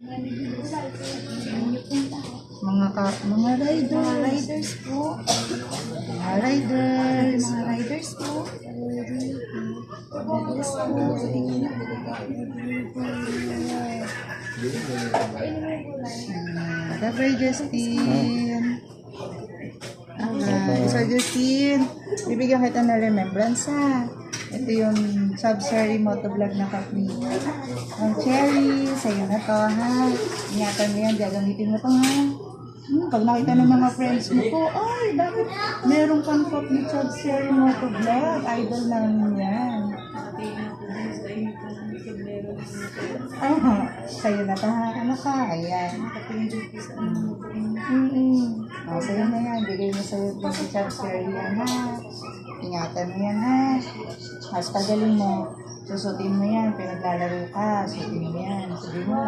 Mga riders po. Mga riders. Mga riders po. Yes po. Bye-bye, Justin. Sir Justin, bibigyan kita ng remembrance ha. Ito yung sub-Cherry motovlog na cup ni ang Cherry. Sa'yo na to ha. Ingatan mo yan, gagamitin mo to ha. Pag nakita ng mga friends mo po, ay, bakit meron kang cup ni sub-Cherry motovlog? Idol namin yan. Sa'yo na to ha. Ano ka? Ayan. Sa'yo na yan. Bigay mo sa'yo yung si sub-Cherry yan ha. Ingatan mo yan ha. Mas pagaling mo. Susutin mo yan. Pinaglalaro ka. Susutin mo yan. Sabi mo.